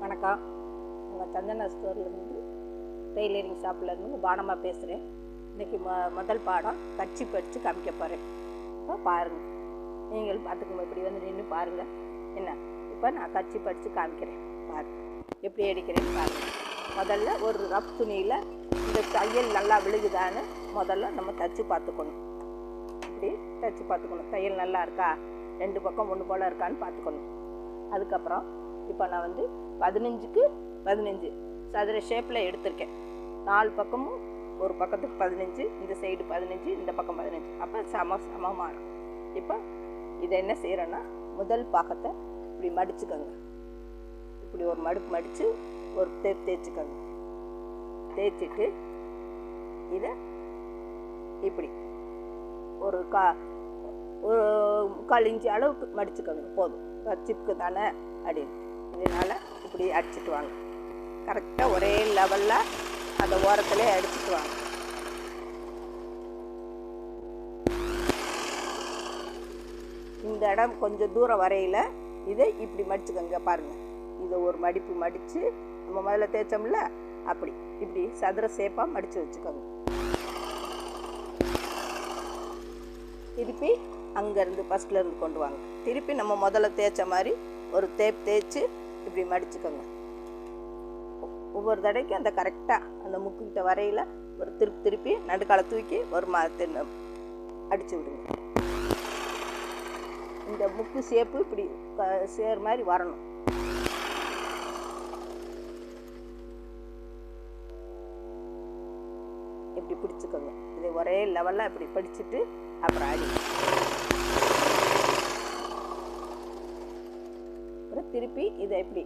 வணக்கம். உங்கள் சந்தனா ஸ்டோர்லேருந்து டெய்லரிங் ஷாப்லேருந்து பானமாக பேசுகிறேன். இன்றைக்கி முதல் பாடம் கட்சி படித்து காமிக்க போகிறேன். இப்போ பாருங்கள், நீங்கள் பார்த்துக்கோங்க. இப்படி வந்து நின்று பாருங்கள். என்ன, இப்போ நான் கட்சி படித்து காமிக்கிறேன். பாருங்கள் எப்படி அடிக்கிறேன்னு பாருங்கள். முதல்ல ஒரு ரஃப் துணியில் இந்த தையல் நல்லா விழுகுதான்னு முதல்ல நம்ம தைச்சி பார்த்துக்கணும். இப்படி தைச்சி பார்த்துக்கணும். தையல் நல்லா இருக்கா, ரெண்டு பக்கம் ஒன்று போல் இருக்கான்னு பார்த்துக்கணும். அதுக்கப்புறம் இப்போ நான் வந்து 15க்கு 15 சதுர ஷேப்பில் எடுத்திருக்கேன். 4 பக்கமும் ஒரு பக்கத்துக்கு 15, இந்த சைடு 15, இந்த பக்கம் 15. அப்போ சமமாக இருக்கும். இப்போ இதை என்ன செய்கிறேன்னா, முதல் பாகத்தை இப்படி மடிச்சுக்கோங்க. இப்படி ஒரு மடிப்பு மடித்து ஒரு தேய்ச்சிக்கோங்க. தேய்ச்சிட்டு இதை இப்படி ஒரு 1/4 இன்ச்சு அளவுக்கு மடிச்சுக்கோங்க. போதும், கர்ச்சிப்புக்கு தானே அப்படின்னு. இதனால் இப்படி அடிச்சுட்டு வாங்க. கரெக்டாக ஒரே லெவலில் அந்த ஓரத்துலேயே அடிச்சுட்டு வாங்க. இந்த இடம் கொஞ்சம் தூரம் வரையில் இதை இப்படி மடிச்சுக்கோங்க. பாருங்கள், இதை ஒரு மடிப்பு மடித்து நம்ம முதல்ல தேய்ச்சோம்ல, அப்படி இப்படி சதுர சேப்பாக மடித்து வச்சுக்கோங்க. திருப்பி அங்கேருந்து ஃபஸ்ட்லேருந்து கொண்டு வாங்க. திருப்பி நம்ம முதல்ல தேய்ச்ச மாதிரி ஒரு தேய்ச்சி இப்படி மடிச்சுக்கோங்க. ஒவ்வொரு தடைக்கும் அந்த கரெக்டாக அந்த முக்குக்கிட்ட வரையில் ஒரு திருப்பி நடுக்கால தூக்கி ஒரு அடித்து விடுங்க. இந்த முக்கு ஷேப்பு இப்படி சேர் மாதிரி வரணும். இப்படி பிடிச்சிக்கோங்க. இதை ஒரே லெவலில் இப்படி பிடிச்சிட்டு அப்புறம் அடிங்க. அப்புறம் திருப்பி இதை இப்படி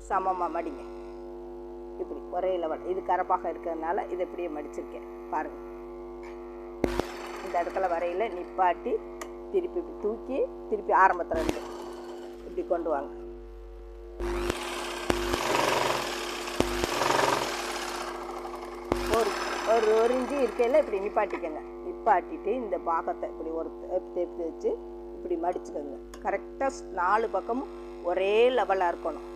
சமமாக மடிங்க. இப்படி ஒரே லெவல். இது கரப்பாக இருக்கிறதுனால இதை இப்படியே மடிச்சிருக்கேன். பாருங்கள், இந்த இடத்துல வரையில் நிப்பாட்டி திருப்பி இப்படி தூக்கி திருப்பி ஆரம்பத்தில் இருந்து இப்படி கொண்டு வாங்க. ஒரு இன்ச்சு இருக்கையில் இப்படி நிப்பாட்டிக்கங்க. நிப்பாட்டிட்டு இந்த பாகத்தை இப்படி ஒரு தேய்ச்சி வச்சு இப்படி மடிச்சுக்கோங்க. கரெக்டாக 4 பக்கமும் ஒரே லெவலாக இருக்கணும்.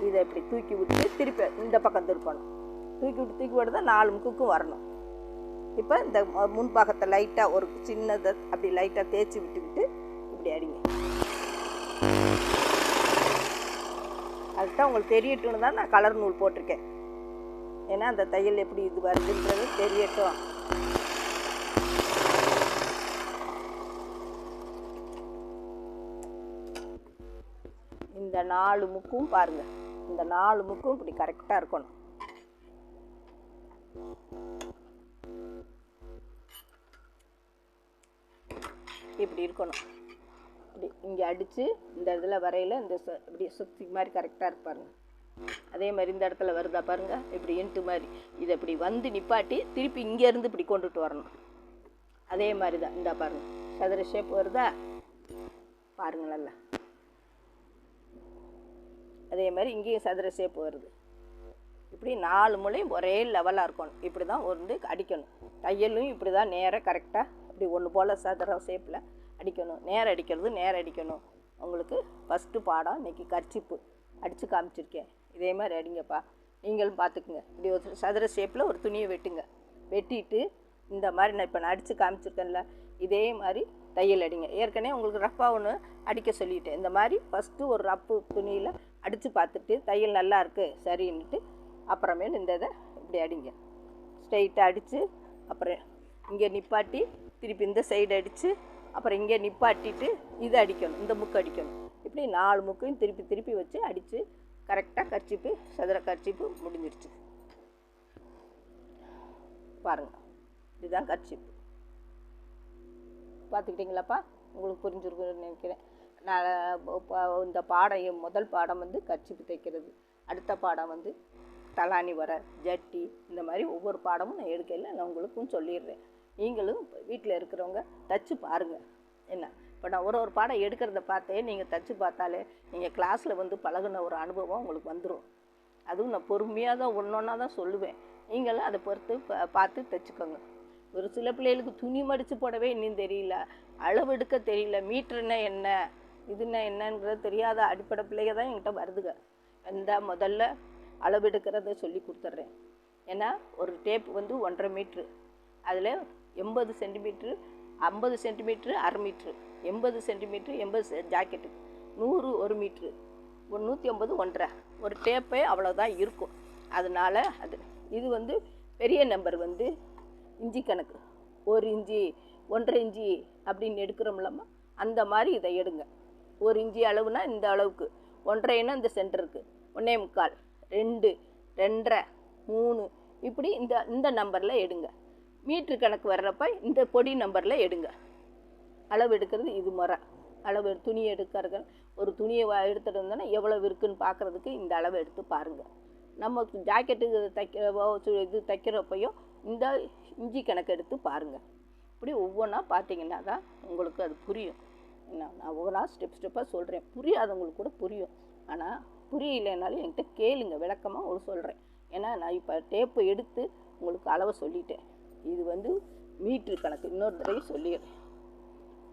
இதை இப்படி தூக்கி விட்டு திருப்பி இந்த பக்கம் திருப்பணும். தூக்கி விட்டு தான் 4 முக்குக்கும் வரணும். இப்போ இந்த முன்பாகத்தை லைட்டாக ஒரு சின்னதை அப்படி லைட்டாக தேய்ச்சி விட்டு இப்படி அடிங்க. அதுதான் உங்களுக்கு தெரியட்டும்னு தான் நான் கலர் நூல் போட்டிருக்கேன். ஏன்னா அந்த தையல் எப்படி இது வருதுன்றது தெரியட்டும். இந்த 4 முக்கும் பாருங்கள், இந்த 4 முக்கும் இப்படி கரெக்டாக இருக்கணும். இப்படி இருக்கணும். இப்படி இங்கே அடித்து இந்த இடத்துல வரையில் இந்த இப்படி சுற்றி மாதிரி கரெக்டாக இருப்பாருங்க. அதே மாதிரி இந்த இடத்துல வருதா பாருங்கள், இப்படி இன்ட்டு மாதிரி இதை இப்படி வந்து நிப்பாட்டி திருப்பி இங்கேருந்து இப்படி கொண்டுட்டு வரணும். அதே மாதிரி தான் இந்த பாருங்கள், சதுர ஷேப் வருதா பாருங்கள் நல்லா. அதே மாதிரி இங்கேயும் சதுர ஷேப் வருது. இப்படி 4 முளையும் ஒரே லெவலாக இருக்கணும். இப்படி தான் வந்து அடிக்கணும். தையலும் இப்படி தான் நேராக கரெக்டாக இப்படி ஒன்று போல் சதுர ஷேப்பில் அடிக்கணும். நேரம் அடிக்கணும். உங்களுக்கு ஃபஸ்ட்டு பாடம் இன்றைக்கி கர்ச்சிப்பு அடித்து காமிச்சிருக்கேன். இதே மாதிரி அடிங்கப்பா, நீங்களும் பார்த்துக்குங்க. இப்படி ஒரு சதுர ஷேப்பில் ஒரு துணியை வெட்டிட்டு இந்த மாதிரி நான் இப்போ அடித்து காமிச்சிருக்கேன்ல, இதே மாதிரி தையல் அடிங்க. ஏற்கனவே உங்களுக்கு ரஃப்பாக ஒன்று அடிக்க சொல்லிட்டேன். இந்த மாதிரி ஃபஸ்ட்டு ஒரு ரப்பு துணியில் அடித்து பார்த்துட்டு தையல் நல்லா இருக்குது சரின்னுட்டு அப்புறமேல் இந்த இதை இப்படி அடிங்க. ஸ்ட்ரைட்டாக அடித்து அப்புறம் இங்கே நிப்பாட்டி திருப்பி இந்த சைடு அடித்து அப்புறம் இங்கே நிப்பாட்டிட்டு இதை அடிக்கணும். இந்த முக்கு அடிக்கணும். இப்படி 4 முக்கையும் திருப்பி வச்சு அடித்து கரெக்டாக கர்ச்சிப்பு சதுர கர்ச்சிப்பு முடிஞ்சிருச்சு. பாருங்கள், இதுதான் கர்ச்சிப்பு. பார்த்துக்கிட்டிங்களாப்பா? உங்களுக்கு புரிஞ்சுருக்குன்னு நினைக்கிறேன். நான் இந்த பாடம் முதல் பாடம் வந்து கர்ச்சிப்பு தைக்கிறது. அடுத்த பாடம் வந்து தலானி வர ஜட்டி, இந்த மாதிரி ஒவ்வொரு பாடமும் நான் எடுக்கையில் நான் உங்களுக்கும் சொல்லிடுறேன். நீங்களும் வீட்டில் இருக்கிறவங்க தைச்சி பாருங்கள். என்ன, இப்போ நான் ஒரு பாடம் எடுக்கிறத பார்த்தே நீங்கள் தைச்சி பார்த்தாலே நீங்கள் கிளாஸில் வந்து பழகுன ஒரு அனுபவம் உங்களுக்கு வந்துடும். அதுவும் நான் பொறுமையாக தான் ஒன்றா தான் சொல்லுவேன். நீங்களும் அதை பொறுத்து பார்த்து தைச்சிக்கோங்க. ஒரு சில பிள்ளைகளுக்கு துணி மடித்து போடவே இன்னும் தெரியல, அளவு எடுக்க தெரியல, மீட்டர்னா என்ன, இதுன்னா என்னங்கிறது தெரியாத அடிப்படை பிள்ளைங்க தான் என்கிட்ட வருதுங்க. முதல்ல அளவெடுக்கிறத சொல்லி கொடுத்துட்றேன். ஏன்னா ஒரு டேப் வந்து 1.5 மீட்ரு, அதில் 80 சென்டிமீட்ரு, 50 சென்டிமீட்ரு, அரை மீட்ரு, 80 சென்டிமீட்ரு, 80 ஜாக்கெட்டுக்கு, 100 1 மீட்ரு, 150 1.5 ஒரு டேப்பே அவ்வளோதான் இருக்கும். அதனால் இது வந்து பெரிய நம்பர் வந்து இஞ்சி கணக்கு, 1 இஞ்சி 1.5 இஞ்சி அப்படின்னு எடுக்கிறோம்லாமா, அந்த மாதிரி இதை எடுங்க. 1 இஞ்சி அளவுனா இந்த அளவுக்கு, 1.5னா இந்த சென்டருக்கு, 1.25, 2, 2.5, 3 இப்படி இந்த நம்பரில் எடுங்க. மீட்ரு கணக்கு வர்றப்ப இந்த பொடி நம்பரில் எடுங்க. அளவு எடுக்கிறது இது முறை. அளவு துணி எடுக்கிறது, ஒரு துணியை எடுத்துகிட்டு வந்தோன்னா எவ்வளோ இருக்குதுன்னு பார்க்குறதுக்கு இந்த அளவை எடுத்து பாருங்கள். நம்ம ஜாக்கெட்டுக்கு தைக்கிறப்பையும் இந்த இஞ்சி கணக்கு எடுத்து பாருங்கள். இப்படி ஒவ்வொன்றா பார்த்தீங்கன்னா தான் உங்களுக்கு அது புரியும். நான் ஒவ்வொன்றா ஸ்டெப்பாக சொல்கிறேன், புரியாதவங்களுக்கு கூட புரியும். ஆனால் புரியலைனாலும் என்கிட்ட கேளுங்க, விளக்கமாக உங்களுக்கு சொல்கிறேன். ஏன்னா நான் இப்போ டேப்பு எடுத்து உங்களுக்கு அளவை சொல்லிட்டேன். இது வந்து மீட்ரு கணக்கு. இன்னொரு தடவை சொல்லிடுறேன்.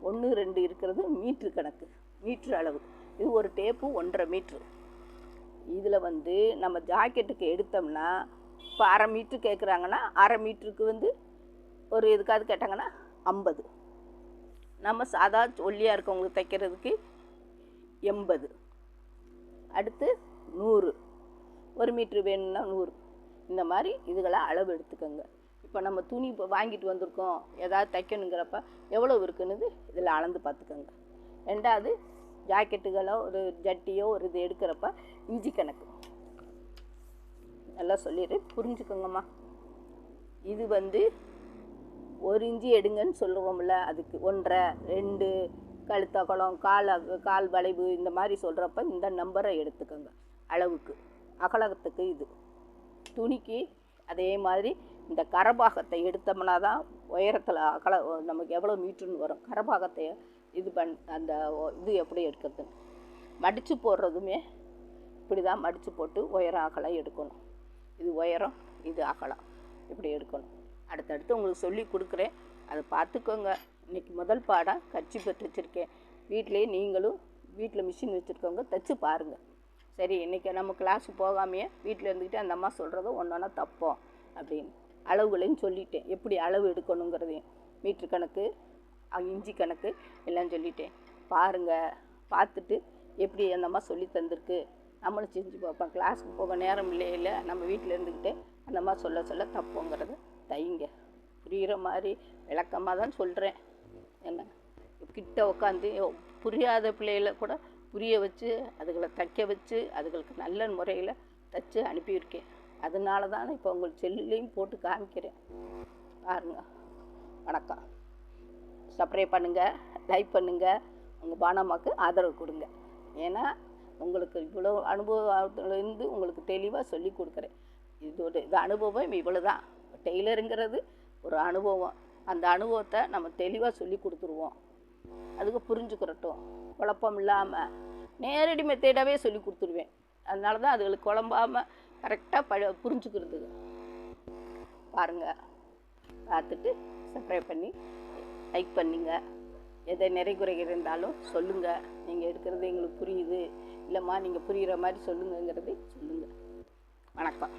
1, 2 இருக்கிறது மீட்ரு கணக்கு, மீட்ரு அளவு. இது ஒரு டேப்பு 1.5 மீட்ரு. இதில் வந்து நம்ம ஜாக்கெட்டுக்கு எடுத்தோம்னா, இப்போ 1/2 மீட்ரு கேட்குறாங்கன்னா 1/2 மீட்டருக்கு வந்து ஒரு எதுக்காவது கேட்டாங்கன்னா 50. நம்ம சாதா ஒல்லியாக இருக்கவங்களுக்கு தைக்கிறதுக்கு 80. அடுத்து 100, 1 மீட்ரு வேணும்னா 100. இந்த மாதிரி இதுகளை அளவு எடுத்துக்கோங்க. இப்போ நம்ம துணி இப்போ வாங்கிட்டு வந்திருக்கோம், ஏதாவது தைக்கணுங்கிறப்ப எவ்வளோ இருக்குன்னு இதில் அளந்து பார்த்துக்கோங்க. ரெண்டாவது ஜாக்கெட்டுகளோ ஒரு ஜட்டியோ ஒரு இது எடுக்கிறப்ப இஞ்சி கணக்கு நல்லா சொல்லிடு, புரிஞ்சுக்கோங்கம்மா. இது வந்து 1 இஞ்சி எடுங்கன்னு சொல்லுவோம்ல, அதுக்கு 1.5, 2 கழுத்தகலம், கால் வளைவு இந்த மாதிரி சொல்கிறப்ப இந்த நம்பரை எடுத்துக்கோங்க அளவுக்கு. அகலத்துக்கு இது துணிக்கு அதே மாதிரி இந்த கரபாகத்தை எடுத்தோம்னா தான் உயரத்தில் நமக்கு எவ்வளோ மீட்டர்னு வரும். கரபாகத்தை அந்த இது எப்படி எடுக்கிறது, மடித்து போடுறதுமே இப்படி தான் மடித்து போட்டு உயரம் அகலம் எடுக்கணும். இது உயரம், இது அகலம், இப்படி எடுக்கணும். அடுத்தடுத்து உங்களுக்கு சொல்லி கொடுக்குறேன், அதை பார்த்துக்கோங்க. இன்றைக்கி முதல் பாடம் கர்ச்சீஃப் தைச்சிருக்கேன். வீட்டிலேயே நீங்களும் வீட்டில் மிஷின் வச்சுருக்கவங்க தைச்சி பாருங்கள். சரி, இன்றைக்கி நம்ம கிளாஸுக்கு போகாமையே வீட்டில் இருந்துக்கிட்டு அந்த அம்மா சொல்கிறத ஒன்றா தப்போம் அப்படின்னு அளவுகளையும் சொல்லிட்டேன். எப்படி அளவு எடுக்கணுங்கிறதையும் மீட்ரு கணக்கு, இஞ்சி கணக்கு எல்லாம் சொல்லிட்டேன். பாருங்கள், பார்த்துட்டு எப்படி அந்த அம்மா சொல்லி தந்திருக்கு நம்மளும் செஞ்சு பார்ப்போம். கிளாஸுக்கு போக நேரம் இல்லையில நம்ம வீட்டில் இருந்துக்கிட்டே அந்த அம்மா சொல்ல தப்போங்கிறத தைங்க. புரிகிற மாதிரி விளக்கமாக தான் சொல்கிறேன். என்ன கிட்ட உட்காந்து புரியாத பிள்ளைகளை கூட புரிய வச்சு அதுகளை தைக்க வச்சு அதுகளுக்கு நல்ல முறையில் தைச்சி அனுப்பியிருக்கேன். அதனால தான் இப்போ உங்களுக்கு செல்லுலேயும் போட்டு காமிக்கிறேன். பாருங்க. வணக்கம். சப்ஸ்கிரைப் பண்ணுங்கள், லைக் பண்ணுங்கள், உங்கள் பானம்மாவுக்கு ஆதரவு கொடுங்க. ஏன்னா உங்களுக்கு இவ்வளோ அனுபவத்துலேருந்து உங்களுக்கு தெளிவாக சொல்லி கொடுக்குறேன். இது அனுபவம் இவ்வளோ தான். டெய்லருங்கிறது ஒரு அனுபவம். அந்த அனுபவத்தை நம்ம தெளிவாக சொல்லி கொடுத்துருவோம். அதுக்கு புரிஞ்சுக்கிறட்டும், குழப்பம் இல்லாமல் நேரடி மெத்தேடாகவே சொல்லி கொடுத்துருவேன். அதனால தான் அதுகளுக்கு குழம்பாமல் கரெக்டாக புரிஞ்சுக்கிறதுக்கு. பாருங்கள், பார்த்துட்டு சப்ஸ்கிரைப் பண்ணி லைக் பண்ணிங்க. எதை நிறைகுறைகள் இருந்தாலும் சொல்லுங்கள். நீங்கள் எடுக்கிறது எங்களுக்கு புரியுது, இல்லைம்மா நீங்கள் புரிகிற மாதிரி சொல்லுங்கங்கிறதை சொல்லுங்கள். வணக்கம்.